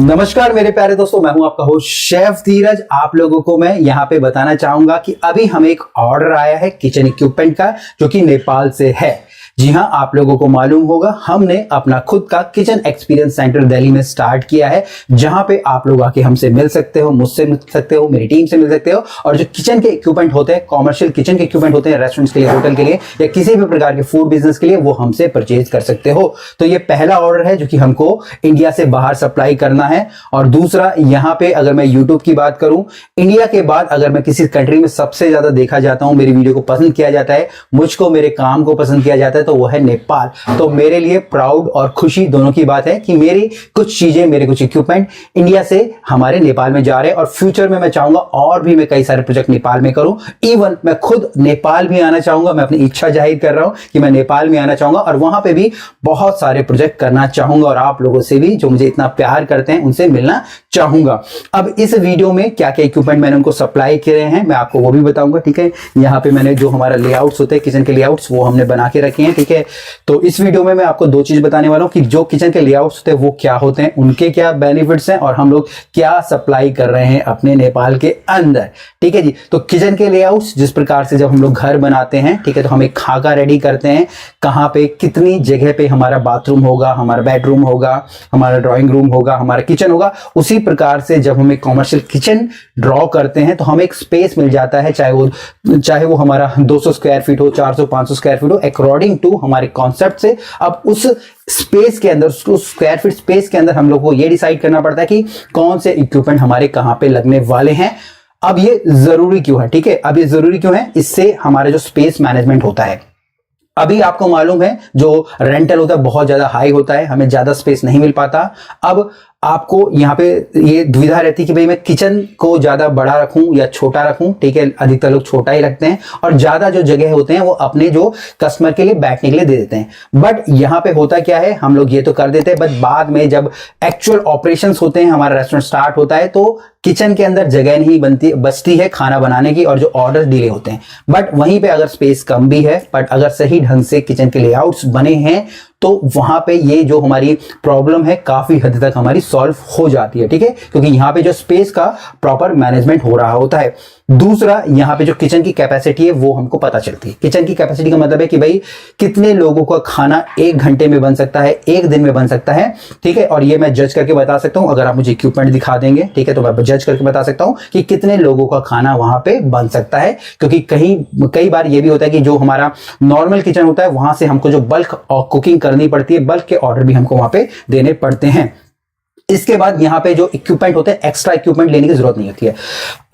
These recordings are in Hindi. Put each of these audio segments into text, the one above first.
नमस्कार मेरे प्यारे दोस्तों, मैं हूं आपका होस्ट शेफ धीरज। आप लोगों को मैं यहां पे बताना चाहूंगा कि अभी हमें एक ऑर्डर आया है किचन इक्विपमेंट का, जो कि नेपाल से है। जी हां, आप लोगों को मालूम होगा हमने अपना खुद का किचन एक्सपीरियंस सेंटर दिल्ली में स्टार्ट किया है, जहां पे आप लोग आके हमसे मिल सकते हो, मुझसे मिल सकते हो, मेरी टीम से मिल सकते हो। और जो किचन के इक्विपमेंट होते हैं, कॉमर्शियल किचन के इक्विपमेंट होते हैं, रेस्टोरेंट्स के लिए, होटल के लिए या किसी भी प्रकार के फूड बिजनेस के लिए, वो हमसे परचेज कर सकते हो। तो ये पहला ऑर्डर है जो कि हमको इंडिया से बाहर सप्लाई करना है। और दूसरा, यहाँ पे अगर मैं यूट्यूब की बात करूं, इंडिया के बाद अगर मैं किसी कंट्री में सबसे ज्यादा देखा जाता हूं, मेरी वीडियो को पसंद किया जाता है, मुझको मेरे काम को पसंद किया जाता है, तो वो है नेपाल। तो मेरे लिए प्राउड और खुशी दोनों की बात है कि मेरी कुछ चीजें, मेरे कुछ इक्विपमेंट इंडिया से हमारे नेपाल में जा रहे हैं। और फ्यूचर में मैं चाहूंगा और भी मैं कई सारे प्रोजेक्ट नेपाल में करूं। इवन मैं खुद नेपाल भी आना चाहूंगा। मैं अपनी इच्छा जाहिर कर रहा हूं कि मैं नेपाल में आना चाहूंगा और वहां पे भी बहुत सारे प्रोजेक्ट करना चाहूंगा। और आप लोगों से भी, जो मुझे इतना प्यार करते हैं, उनसे मिलना चाहूंगा। अब इस वीडियो में क्या क्या इक्विपमेंट मैंने उनको सप्लाई किए हैं, मैं आपको वो भी बताऊंगा। ठीक है, यहाँ पे मैंने जो हमारा लेआउट्स होते हैं किचन के लेआउट्स, वो हमने बना के रखे हैं। ठीक है, तो इस वीडियो में मैं आपको दो चीज बताने वाला हूं कि जो किचन के लेआउट्स होते हैं वो क्या होते हैं, उनके क्या बेनिफिट्स हैं और हम लोग क्या सप्लाई कर रहे हैं अपने नेपाल के अंदर। ठीक है जी, तो किचन के लेआउट्स जिस प्रकार से जब हम लोग घर बनाते हैं, ठीक है, तो हम एक खाका रेडी करते हैं, कहां पे कितनी जगह पे हमारा बाथरूम होगा, हमारा बेडरूम होगा, हमारा ड्राइंग रूम होगा, हमारा किचन होगा। उसी प्रकार से जब हम एक कॉमर्शियल किचन ड्रॉ करते हैं तो हमें एक स्पेस मिल जाता है, चाहे वो हमारा 200 स्क्वायर फीट हो, 400 500 स्क्वायर फीट हो, अकॉर्डिंग टू हमारे कॉन्सेप्ट से। अब उस स्पेस के अंदर, उसको स्क्वायर फीट स्पेस के अंदर हम लोग को ये डिसाइड करना पड़ता है कि कौन से इक्विपमेंट हमारे कहां पे लगने वाले हैं। अब ये जरूरी क्यों है? ठीक है, अब ये जरूरी क्यों है? इससे हमारा जो स्पेस मैनेजमेंट होता है, अभी आपको मालूम है जो रेंटल होता है बहुत ज्यादा हाई होता है, हमें ज्यादा स्पेस नहीं मिल पाता। अब आपको यहाँ पे ये दुविधा रहती है कि भाई मैं किचन को ज्यादा बड़ा रखूं या छोटा रखूं। ठीक है, अधिकतर लोग छोटा ही रखते हैं और ज्यादा जो जगह होते हैं वो अपने जो कस्टमर के लिए बैठने के लिए दे देते हैं। बट यहाँ पे होता क्या है, हम लोग ये तो कर देते हैं, बट बाद में जब एक्चुअल ऑपरेशंस होते हैं, हमारा रेस्टोरेंट स्टार्ट होता है, तो किचन के अंदर जगह नहीं बचती है खाना बनाने की और जो ऑर्डर डिले होते हैं। बट वहीं पे अगर स्पेस कम भी है, बट अगर सही ढंग से किचन के लेआउट्स बने हैं, तो वहां पे ये जो हमारी प्रॉब्लम है काफी हद तक हमारी सॉल्व हो जाती है। ठीक है, क्योंकि यहाँ पे जो स्पेस का प्रॉपर मैनेजमेंट हो रहा होता है। दूसरा, यहाँ पे जो किचन की कैपेसिटी है वो हमको पता चलती है। किचन की कैपेसिटी का मतलब है कि भाई कितने लोगों का खाना 1 घंटे में बन सकता है, 1 दिन में बन सकता है। ठीक है, और ये मैं जज करके बता सकता हूं। अगर आप मुझे इक्विपमेंट दिखा देंगे, ठीक है, तो मैं जज करके बता सकता हूं कि कितने लोगों का खाना वहां पे बन सकता है। क्योंकि कई बार ये भी होता है कि जो हमारा नॉर्मल किचन होता है, वहां से हमको जो बल्क कुकिंग करनी पड़ती है, बल्क के ऑर्डर भी हमको वहां पे देने पड़ते हैं। इसके बाद यहाँ पे जो इक्विपमेंट होते हैं, एक्स्ट्रा इक्विपमेंट लेने की जरूरत नहीं होती है।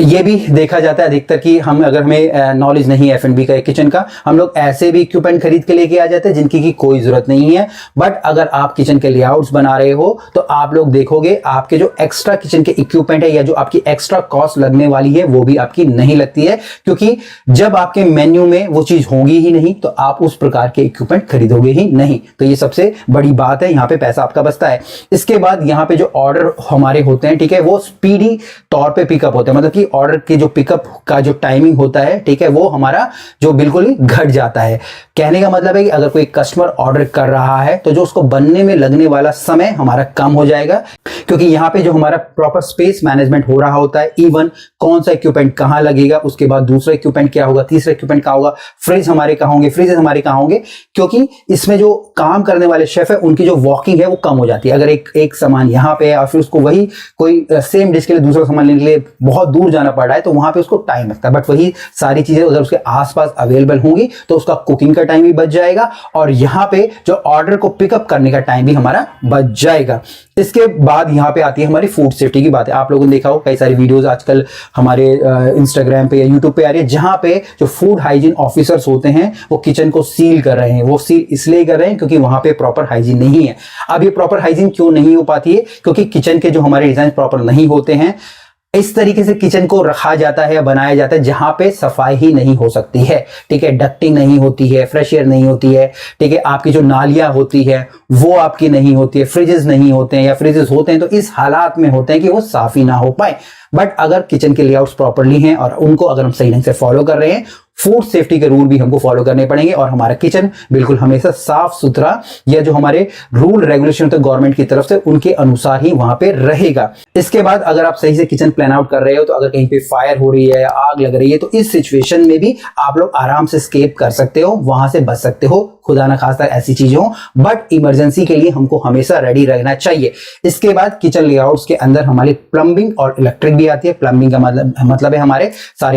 ये भी देखा जाता है अधिकतर कि अगर हमें नॉलेज नहीं है F&B का, किचन का, हम लोग ऐसे भी इक्विपमेंट खरीद के लेके आ जाते हैं जिनकी की कोई जरूरत नहीं है। बट अगर आप किचन के लेआउट्स बना रहे हो तो आप लोग देखोगे आपके जो एक्स्ट्रा किचन के इक्विपमेंट है या जो आपकी एक्स्ट्रा कॉस्ट लगने वाली है, वो भी आपकी नहीं लगती है। क्योंकि जब आपके मेन्यू में वो चीज होगी ही नहीं तो आप उस प्रकार के इक्विपमेंट खरीदोगे ही नहीं। तो ये सबसे बड़ी बात है, यहाँ पे पैसा आपका बचता है। इसके बाद यहाँ पे जो ऑर्डर हमारे होते हैं, ठीक है, वो स्पीडी तौर पे पिकअप होते हैं। मतलब कि ऑर्डर के जो पिकअप का जो टाइमिंग होता है, ठीक है, वो हमारा जो बिल्कुल ही घट जाता है। कहने का मतलब है कि अगर कोई कस्टमर ऑर्डर कर रहा है तो जो उसको बनने में लगने वाला समय हमारा कम हो जाएगा। क्योंकि यहाँ पे जो हमारा प्रॉपर स्पेस मैनेजमेंट हो रहा होता है, इवन कौन सा इक्विपमेंट कहां लगेगा, उसके बाद दूसरा इक्विपमेंट क्या होगा, तीसरा इक्विपमेंट कहां होगा, फ्रिज हमारे कहां होंगे, फ्रिजेस हमारे कहां होंगे। क्योंकि इसमें जो काम करने वाले शेफ है, उनकी जो वॉकिंग है वो कम हो जाती है। अगर एक सामान यहाँ पे है और फिर उसको वही कोई सेम डिश के लिए दूसरा सामान लेने के लिए बहुत दूर जाना पड़ रहा है, तो वहां पे उसको टाइम लगता है। बट वही सारी चीजें अगर उसके आसपास अवेलेबल होंगी तो उसका कुकिंग का टाइम भी बच जाएगा और यहाँ पे जो ऑर्डर को पिकअप करने का टाइम भी हमारा बच जाएगा। इसके बाद यहाँ पे आती है हमारी फूड सेफ्टी की बात है। आप लोगों ने देखा हो कई सारी वीडियोस आजकल हमारे इंस्टाग्राम पे या यूट्यूब पे आ रही है, जहां पे जो फूड हाइजीन ऑफिसर्स होते हैं वो किचन को सील कर रहे हैं। वो सील इसलिए कर रहे हैं क्योंकि वहां पे प्रॉपर हाइजीन नहीं है। अब ये प्रॉपर हाइजीन क्यों नहीं हो पाती है? क्योंकि किचन के जो हमारे डिजाइन प्रॉपर नहीं होते हैं। इस तरीके से किचन को रखा जाता है या बनाया जाता है जहां पे सफाई ही नहीं हो सकती है। ठीक है, डक्टिंग नहीं होती है, फ्रेश एयर नहीं होती है। ठीक है, आपकी जो नालियां होती है वो आपकी नहीं होती है, फ्रिजेस नहीं होते हैं या फ्रिजेस होते हैं तो इस हालात में होते हैं कि वो साफ ही ना हो पाए। बट अगर किचन के लेआउट्स प्रॉपरली हैं और उनको अगर हम सही ढंग से फॉलो कर रहे हैं, फूड सेफ्टी के रूल भी हमको फॉलो करने पड़ेंगे और हमारा किचन बिल्कुल हमेशा साफ सुथरा या जो हमारे रूल रेगुलेशन होते हैं गवर्नमेंट की तरफ से उनके अनुसार ही वहां पे रहेगा। इसके बाद अगर आप सही से किचन प्लान आउट कर रहे हो तो अगर कहीं पे फायर हो रही है या आग लग रही है तो इस सिचुएशन में भी आप लोग आराम से स्केप कर सकते हो, वहां से बच सकते हो, खुदा ना खास्ता ऐसी चीजें हो, बट इमरजेंसी के लिए हमको हमेशा रेडी रहना चाहिए। इसके बाद किचन लेआउट्स के अंदर हमारी प्लम्बिंग और इलेक्ट्रिक भी आती है। प्लम्बिंग का मतलब है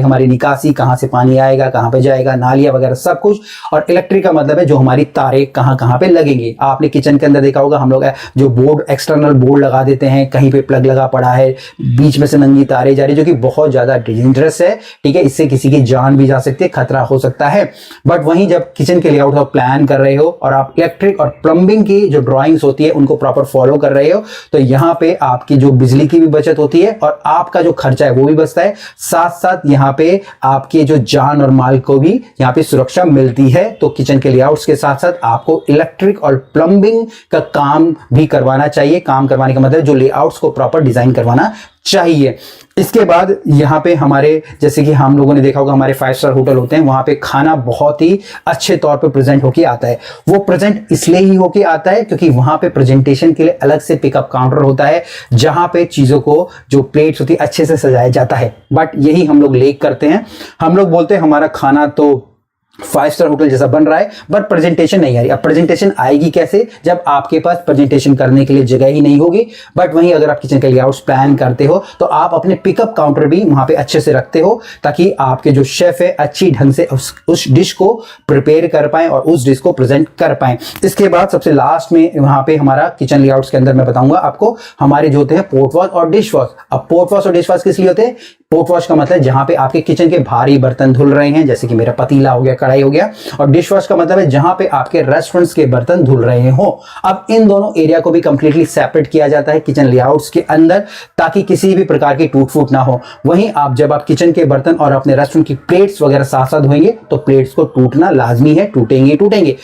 हमारी निकासी, कहां से पानी आएगा, कहां पे जाएगा, नालियां वगैरह सब कुछ। और इलेक्ट्रिक का मतलब है जो हमारी तारे कहां कहां पे लगेंगे। आपने किचन के अंदर देखा होगा हम लोग जो बोर्ड, एक्सटर्नल बोर्ड लगा देते हैं, कहीं पे प्लग लगा पड़ा है, बीच में से नंगी तारे जा रही, जो कि बहुत ज्यादा डेंजरस है, ठीक है। इससे किसी की जान भी जा सकती है, खतरा हो सकता है। बट वहीं जब किचन के लेआउट आप प्लान कर रहे हो और आप इलेक्ट्रिक और प्लम्बिंग की जो ड्राइंग्स होती है उनको प्रॉपर फॉलो कर रहे हो तो यहां पे आपकी जो बिजली की भी बचत होती है और आपका जो खर्चा है वो भी बचता है, साथ साथ यहां पे आपके जो जान और माल को भी यहां पे सुरक्षा मिलती है। तो किचन के लेआउट्स के साथ साथ आपको इलेक्ट्रिक और प्लम्बिंग का काम भी करवाना चाहिए। काम करवाने का मतलब जो लेआउट्स को प्रॉपर डिजाइन करवाना चाहिए। इसके बाद यहाँ पे हमारे, जैसे कि हम लोगों ने देखा होगा हमारे 5 स्टार होटल होते हैं, वहां पे खाना बहुत ही अच्छे तौर पे प्रेजेंट होके आता है। वो प्रेजेंट इसलिए ही होके आता है क्योंकि वहां पे प्रेजेंटेशन के लिए अलग से पिकअप काउंटर होता है जहां पे चीजों को, जो प्लेट्स होती है, अच्छे से सजाया जाता है। बट यही हम लोग लेक करते हैं। हम लोग बोलते हैं हमारा खाना तो 5 स्टार होटल जैसा बन रहा है बट प्रेजेंटेशन नहीं आ रही। अब प्रेजेंटेशन आएगी कैसे जब आपके पास प्रेजेंटेशन करने के लिए जगह ही नहीं होगी। बट वहीं अगर आप किचन के लेआउट्स प्लान करते हो तो आप अपने पिकअप काउंटर भी वहां पे अच्छे से रखते हो ताकि आपके जो शेफ है अच्छी ढंग से उस डिश को प्रिपेयर कर पाए और उस डिश को प्रेजेंट कर पाए। इसके बाद सबसे लास्ट में वहां पे हमारा किचन लेआउट्स के अंदर मैं बताऊंगा आपको हमारे जो होते हैं पोर्ट वॉश और डिश वॉश। अब पोर्ट वॉश और डिश वॉश किस लिए होते हैं? पोर्ट वॉश का मतलब जहां पे आपके किचन के भारी बर्तन धुल रहे हैं, जैसे कि मेरा पतीला हो गया, कढ़ाई हो गया। और डिश वॉश का मतलब है जहां पे आपके रेस्टोरेंट्स के बर्तन धुल रहे हो। अब इन दोनों एरिया को भी कंप्लीटली सेपरेट किया जाता है किचन लेआउट्स के अंदर ताकि किसी भी प्रकार की टूट फूट ना हो। वहीं जब आप किचन के बर्तन और अपने रेस्टोरेंट की प्लेट्स वगैरह साथ साथ धोएंगे तो प्लेट्स को टूटना लाजमी है, टूटेंगे।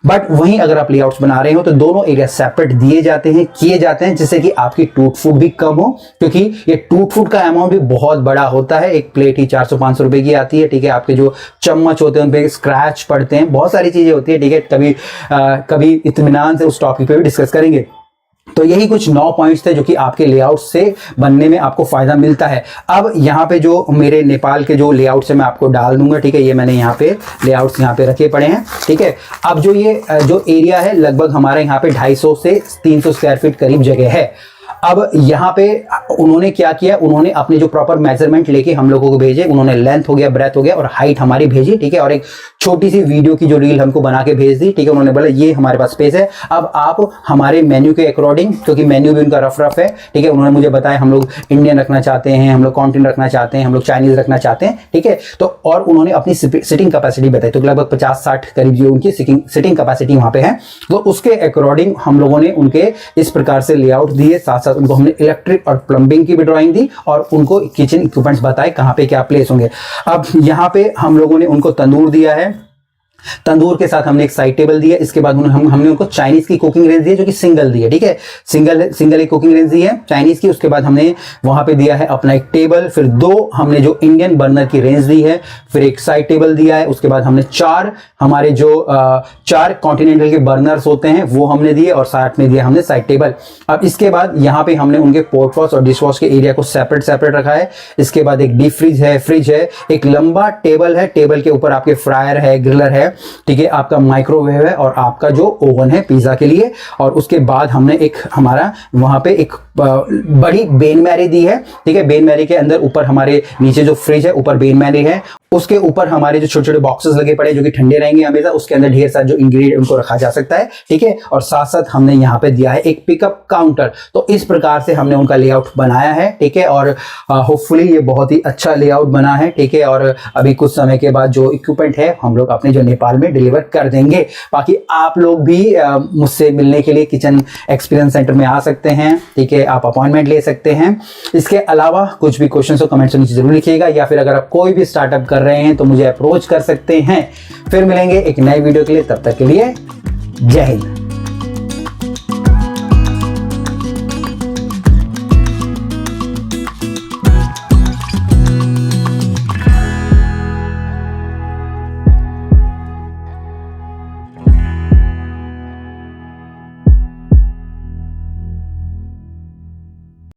बट वहीं अगर आप लेआउट्स बना रहे हो तो दोनों एरिया सेपरेट दिए जाते हैं, किए जाते हैं, जिससे कि आपकी टूट फूट भी कम हो, क्योंकि ये टूट फूट का अमाउंट भी बहुत बड़ा होता है। एक प्लेट ही 400-500 रुपए की आती है, ठीक है। आपके जो चम्मच होते हैं उन पे स्क्रैच पड़ते हैं, बहुत सारी चीजें होती है, ठीक है। कभी इत्मीनान से उस टॉपिक पे भी डिस्कस करेंगे। तो यही कुछ 9 पॉइंट्स थे जो कि आपके लेआउट से बनने में आपको फायदा मिलता है। अब यहाँ पे जो मेरे नेपाल के जो लेआउट से मैं आपको डाल दूंगा, ठीक है। ये मैंने यहाँ पे लेआउट्स यहाँ पे रखे पड़े हैं, ठीक है। अब जो ये जो एरिया है लगभग हमारे यहाँ पे 250 से 300 स्क्वायर फीट करीब जगह है। अब यहाँ पे उन्होंने क्या किया, उन्होंने अपने जो प्रॉपर मेजरमेंट लेके हम लोगों को भेजे। उन्होंने लेंथ हो गया, ब्रेथ हो गया और हाइट हमारी भेजी, ठीक है। और एक छोटी सी वीडियो की जो रील हमको बना के भेज दी, ठीक है। उन्होंने बोला ये हमारे पास स्पेस है, अब आप हमारे मेन्यू के अकॉर्डिंग, क्योंकि मेन्यू भी उनका रफ है, ठीक है। उन्होंने मुझे बताया हम लोग इंडियन रखना चाहते हैं, हम लोग कॉन्टिनेंट रखना चाहते हैं, हम लोग चाइनीज रखना चाहते हैं, ठीक है। तो और उन्होंने अपनी सिटिंग कैपेसिटी बताई, तो लगभग 50-60 करीब जो उनकी सिटिंग कैपेसिटी वहां पे है। तो उसके अकॉर्डिंग हम लोगों ने उनके इस प्रकार से लेआउट दिए, साथ साथ उनको हमने इलेक्ट्रिक और प्लम्बिंग की भी ड्राइंग दी और उनको किचन इक्विपमेंट्स बताए कहां पे क्या प्लेस होंगे। अब यहां पे हम लोगों ने उनको तंदूर दिया है, तंदूर के साथ हमने एक साइड टेबल दिया। इसके बाद हमने उनको चाइनीज की कुकिंग रेंज दी है जो कि सिंगल दी है, ठीक है। सिंगल एक कुकिंग रेंज दी है चाइनीज की। उसके बाद हमने वहां पे दिया है अपना एक टेबल, फिर 2 हमने जो इंडियन बर्नर की रेंज दी है, फिर एक साइड टेबल दिया है। उसके बाद हमने 4 हमारे जो 4 कॉन्टिनेंटल के बर्नर्स होते हैं वो हमने दिए और साथ में दिया हमने साइड टेबल। अब इसके बाद यहाँ पे हमने उनके पोर्ट वॉश और डिश वॉश के एरिया को सेपरेट रखा है। इसके बाद एक डीप फ्रिज है, एक लंबा टेबल है, टेबल के ऊपर आपके फ्रायर है, ग्रिलर है, ठीक है। आपका माइक्रोवेव है और आपका जो ओवन है पिज्जा के लिए। और उसके बाद हमने एक हमारा वहां पे एक बड़ी बेन मैरी दी है, ठीक है। बेन मैरी के अंदर ऊपर हमारे नीचे जो फ्रिज है ऊपर बेन मैरी है, उसके ऊपर हमारे जो छोटे छोटे बॉक्सेस लगे पड़े जो कि ठंडे रहेंगे हमेशा, उसके अंदर ढेर सारे जो इंग्रेडिएंट उनको रखा जा सकता है, ठीक है। और साथ साथ हमने यहाँ पे दिया है एक पिकअप काउंटर। तो इस प्रकार से हमने उनका लेआउट बनाया है, ठीक है। और होपफुली ये बहुत ही अच्छा लेआउट बना है, ठीक है। और अभी कुछ समय के बाद जो इक्विपमेंट है हम लोग अपने जो नेपाल में डिलीवर कर देंगे। बाकी आप लोग भी मुझसे मिलने के लिए किचन एक्सपीरियंस सेंटर में आ सकते हैं, ठीक है। आप अपॉइंटमेंट ले सकते हैं। इसके अलावा कुछ भी क्वेश्चन हो कमेंट्स में नीचे जरूर लिखिएगा, या फिर अगर आप कोई भी स्टार्टअप कर रहे हैं तो मुझे अप्रोच कर सकते हैं। फिर मिलेंगे एक नए वीडियो के लिए, तब तक के लिए जय हिंद।